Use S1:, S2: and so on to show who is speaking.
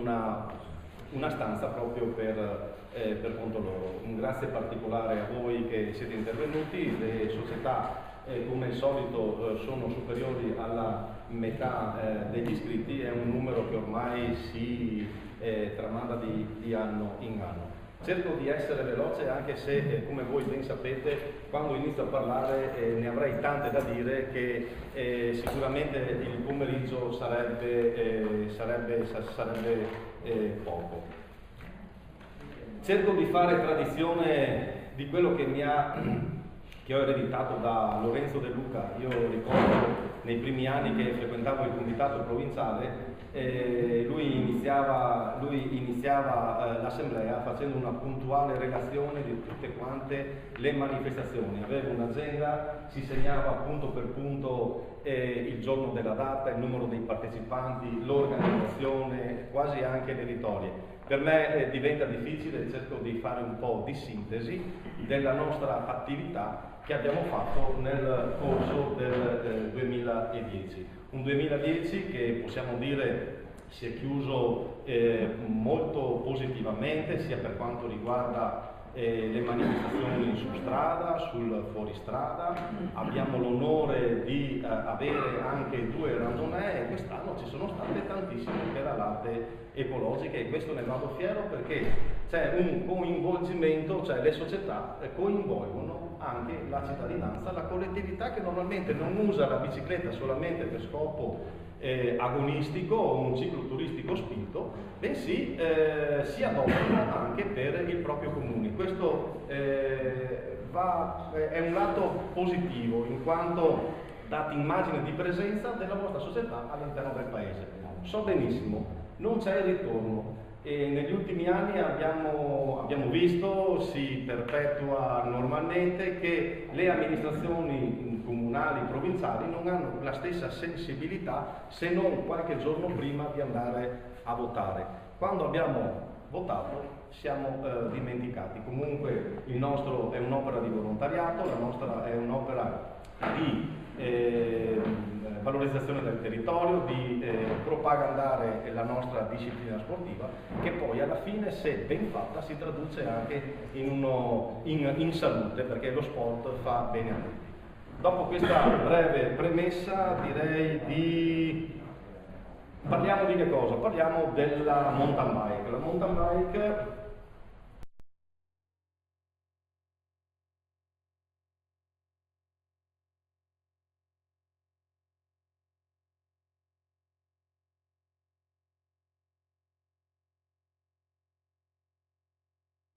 S1: una stanza proprio per conto loro. Un grazie particolare a voi che siete intervenuti. Le società come al solito sono superiori alla metà degli iscritti, è un numero che ormai si tramanda di anno in anno. Cerco di essere veloce anche se, come voi ben sapete, quando inizio a parlare ne avrei tante da dire che sicuramente il pomeriggio sarebbe poco. Cerco di fare tradizione di quello che ho ereditato da Lorenzo De Luca. Io ricordo nei primi anni che frequentavo il comitato provinciale, lui iniziava l'assemblea facendo una puntuale relazione di tutte quante le manifestazioni. Aveva un'agenda, si segnava punto per punto il giorno della data, il numero dei partecipanti, l'organizzazione, quasi anche le vittorie. Per me diventa difficile, cerco di fare un po' di sintesi della nostra attività che abbiamo fatto nel corso del 2010. Un 2010 che possiamo dire si è chiuso molto positivamente, sia per quanto riguarda le manifestazioni su strada, sul fuoristrada. Abbiamo l'onore di avere anche 2 randonnée e quest'anno ci sono state tantissime pedalate ecologiche e questo ne vado fiero perché c'è un coinvolgimento, cioè le società coinvolgono anche la cittadinanza, la collettività che normalmente non usa la bicicletta solamente per scopo agonistico o un ciclo turistico spinto, bensì si adoperano anche per il proprio comune. Questo è un lato positivo in quanto date immagine di presenza della vostra società all'interno del paese. So benissimo, non c'è il ritorno. E negli ultimi anni abbiamo visto, si perpetua normalmente, che le amministrazioni comunali, provinciali non hanno la stessa sensibilità se non qualche giorno prima di andare a votare. Quando abbiamo votato siamo dimenticati. Comunque il nostro è un'opera di volontariato, la nostra è un'opera di valorizzazione del territorio, di propagandare la nostra disciplina sportiva, che poi alla fine, se ben fatta, si traduce anche in salute, perché lo sport fa bene a tutti. Dopo questa breve premessa direi parliamo di che cosa? Parliamo della mountain bike. La mountain bike